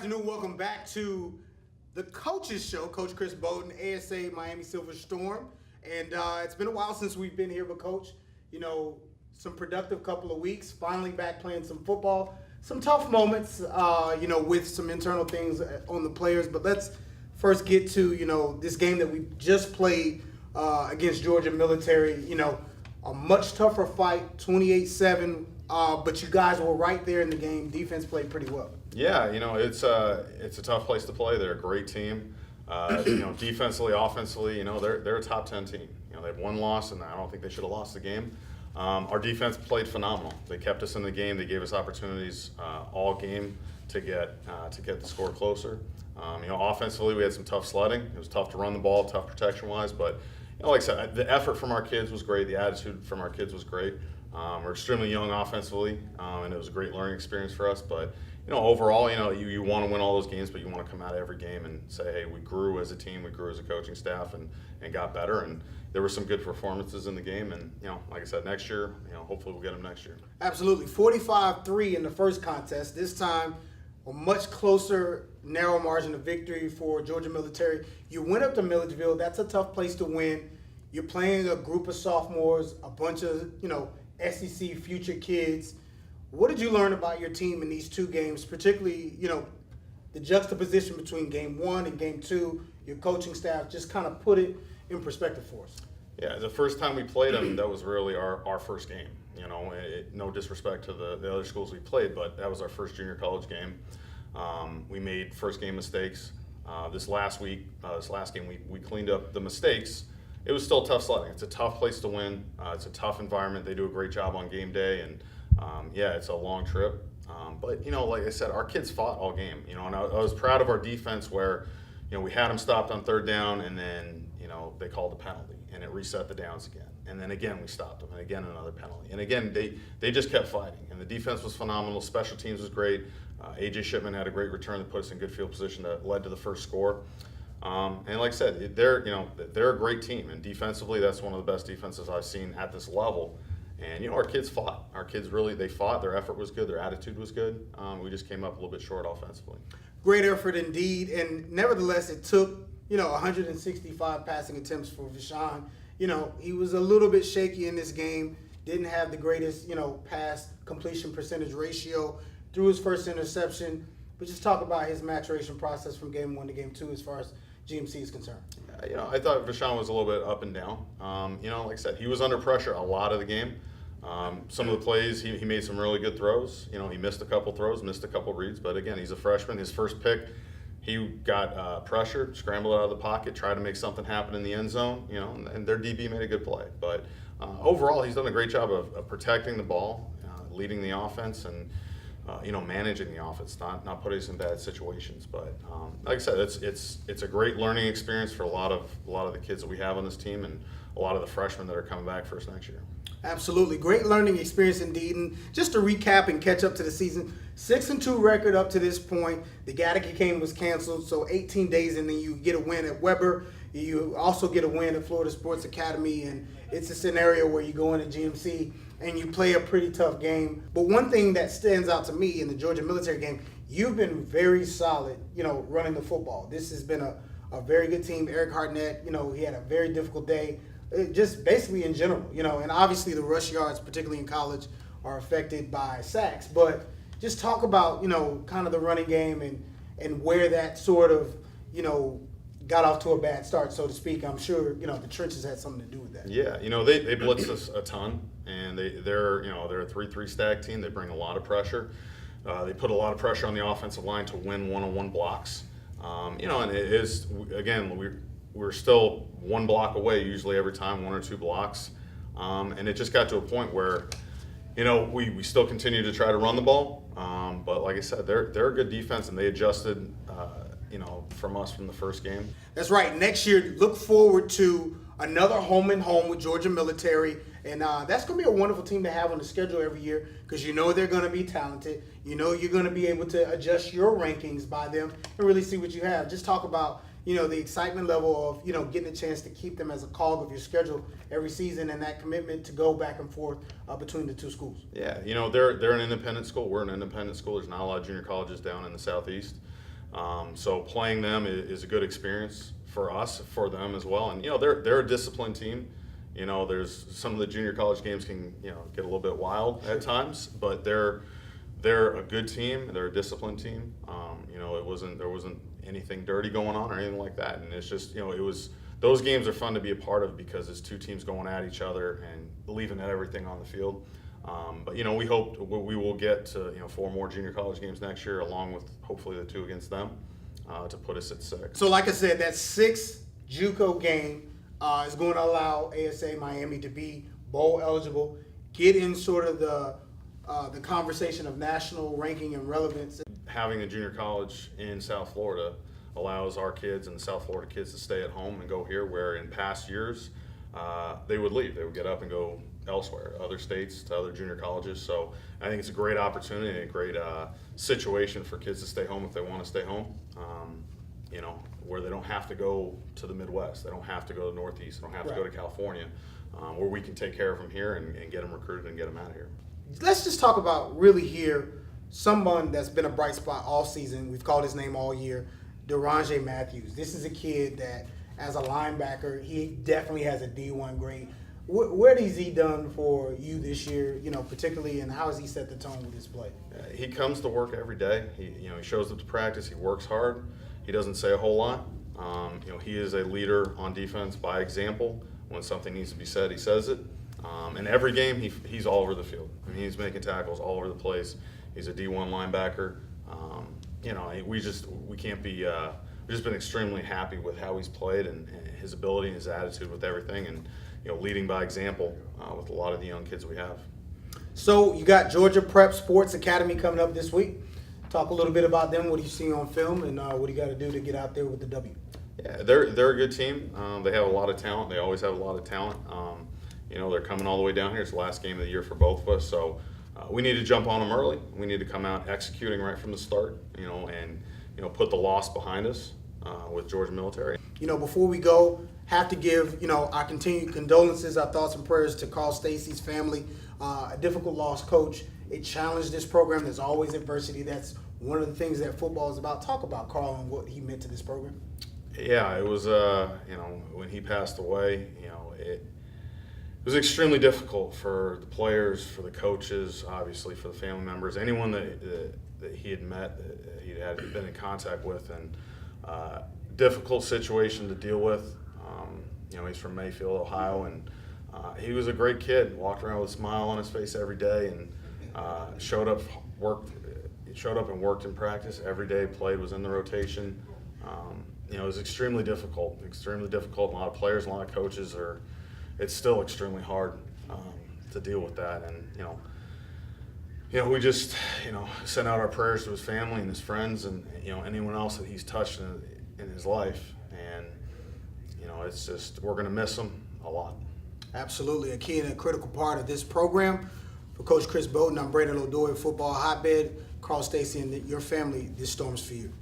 afternoon. Welcome back to the Coaches Show. Coach Chris Boden, ASA Miami Silver Storm. And it's been a while since we've been here, but Coach, some productive couple of weeks. Finally back playing some football. Some tough moments, with some internal things on the players. But let's first get to, this game that we just played against Georgia Military. A much tougher fight, 28-7. But you guys were right there in the game. Defense played pretty well. Yeah, it's a tough place to play. They're a great team. Defensively, offensively, they're a top 10 team. They have one loss, and I don't think they should have lost the game. Our defense played phenomenal. They kept us in the game. They gave us opportunities all game to get the score closer. Offensively, we had some tough sledding. It was tough to run the ball, tough protection-wise. But like I said, the effort from our kids was great. The attitude from our kids was great. We're extremely young offensively, and it was a great learning experience for us. But overall, you want to win all those games, but you want to come out of every game and say, hey, we grew as a team, we grew as a coaching staff, and got better. And there were some good performances in the game. And like I said, next year, hopefully we'll get them next year. Absolutely, 45-3 in the first contest. This time, a much closer, narrow margin of victory for Georgia Military. You went up to Milledgeville. That's a tough place to win. You're playing a group of sophomores, a bunch of SEC future kids. What did you learn about your team in these two games, particularly, the juxtaposition between game one and game two, your coaching staff, just kind of put it in perspective for us? Yeah, the first time we played them, that was really our first game. No disrespect to the other schools we played, but that was our first junior college game. We made first game mistakes. This last game, we cleaned up the mistakes. It was still tough sledding. It's a tough place to win. It's a tough environment. They do a great job on game day, and it's a long trip. But like I said, our kids fought all game. And I was proud of our defense where, we had them stopped on third down, and then they called a penalty, and it reset the downs again. And then again we stopped them, and again another penalty. And again they just kept fighting. And the defense was phenomenal. Special teams was great. AJ Shipman had a great return that put us in good field position that led to the first score. And like I said, they're a great team, and defensively, that's one of the best defenses I've seen at this level. And our kids fought. Our kids they fought. Their effort was good. Their attitude was good. We just came up a little bit short offensively. Great effort indeed, and nevertheless, it took 165 passing attempts for Voshon. He was a little bit shaky in this game. Didn't have the greatest pass completion percentage ratio. Threw his first interception. But just talk about his maturation process from game one to game two as far as GMC is concerned. I thought Voshon was a little bit up and down. Like I said, he was under pressure a lot of the game. Some of the plays, he made some really good throws. He missed a couple throws, missed a couple reads. But again, he's a freshman. His first pick, he got pressured, scrambled out of the pocket, tried to make something happen in the end zone. And their DB made a good play. But overall, he's done a great job of protecting the ball, leading the offense, and managing the offense, not putting us in bad situations. But like I said, it's a great learning experience for a lot of the kids that we have on this team, and a lot of the freshmen that are coming back for us next year. Absolutely, great learning experience indeed. And just to recap and catch up to the season, 6-2 record up to this point. The Gattaca game was canceled, so 18 days, and then you get a win at Weber. You also get a win at Florida Sports Academy, and it's a scenario where you go into GMC and you play a pretty tough game. But one thing that stands out to me in the Georgia Military game, you've been very solid, running the football. This has been a very good team. Erick Hardnett, he had a very difficult day, just basically in general, and obviously the rush yards, particularly in college, are affected by sacks. But just talk about, kind of the running game and where that sort of, got off to a bad start, so to speak. I'm sure, the trenches had something to do with that. Yeah, they blitzed us a ton, and they're a 3-3 stack team. They bring a lot of pressure. They put a lot of pressure on the offensive line to win one-on-one blocks. And it is, again, we're still one block away usually every time, one or two blocks. And it just got to a point where, we still continue to try to run the ball. But like I said, they're a good defense, and they adjusted, from us from the first game. That's right. Next year, look forward to another home and home with Georgia Military. And that's going to be a wonderful team to have on the schedule every year, because they're going to be talented. You're going to be able to adjust your rankings by them and really see what you have. Just talk about, the excitement level of, getting a chance to keep them as a cog of your schedule every season, and that commitment to go back and forth between the two schools. Yeah, they're an independent school. We're an independent school. There's not a lot of junior colleges down in the Southeast. So playing them is a good experience for us, for them as well. And they're a disciplined team. There's some of the junior college games can get a little bit wild at times, but they're a good team. They're a disciplined team. There wasn't anything dirty going on or anything like that. And it's just those games are fun to be a part of because it's two teams going at each other and leaving everything on the field. But we hope we will get to 4 more junior college games next year, along with hopefully the 2 against them, to put us at 6. So like I said, that 6th JUCO game is going to allow ASA Miami to be bowl eligible, get in sort of the conversation of national ranking and relevance. Having a junior college in South Florida allows our kids and the South Florida kids to stay at home and go here, where in past years they would leave. They would get up and go elsewhere, other states, to other junior colleges. So I think it's a great opportunity and a great situation for kids to stay home if they want to stay home, where they don't have to go to the Midwest. They don't have to go to the Northeast. They don't have to go to California, where we can take care of them here and get them recruited and get them out of here. Let's just talk about really here someone that's been a bright spot all season. We've called his name all year, Dhiraj Matthews. This is a kid that, as a linebacker, he definitely has a D1 grade. What has he done for you this year, particularly, and how has he set the tone with his play? He comes to work every day. He shows up to practice. He works hard. He doesn't say a whole lot. He is a leader on defense by example. When something needs to be said, he says it. And every game, he's all over the field. He's making tackles all over the place. He's a D1 linebacker. We can't be. We've just been extremely happy with how he's played and his ability and his attitude with everything, and leading by example with a lot of the young kids we have. So you got Georgia Prep Sports Academy coming up this week. Talk a little bit about them. What do you see on film, and what do you got to do to get out there with the W? Yeah, they're a good team. They have a lot of talent. They always have a lot of talent. They're coming all the way down here. It's the last game of the year for both of us, so we need to jump on them early. We need to come out executing right from the start, and put the loss behind us with Georgia Military. Before we go, have to give our continued condolences, our thoughts and prayers to Carl Stacey's family. A difficult loss, Coach. It challenged this program. There's always adversity. That's one of the things that football is about. Talk about Carl and what he meant to this program. Yeah, it was when he passed away, it was extremely difficult for the players, for the coaches, obviously for the family members, anyone that he had met, that he had been in contact with, and difficult situation to deal with. He's from Mayfield, Ohio, and he was a great kid. Walked around with a smile on his face every day, and showed up and worked in practice every day. Played, was in the rotation. It was extremely difficult. A lot of players, a lot of coaches it's still extremely hard to deal with that. And we just send out our prayers to his family and his friends, and anyone else that he's touched in his life. And it's just, we're going to miss him a lot. Absolutely, a key and a critical part of this program. For Coach Chris Boden, I'm Brandon Odoi, Football Hotbed. Carl Stacey and your family, this storm's for you.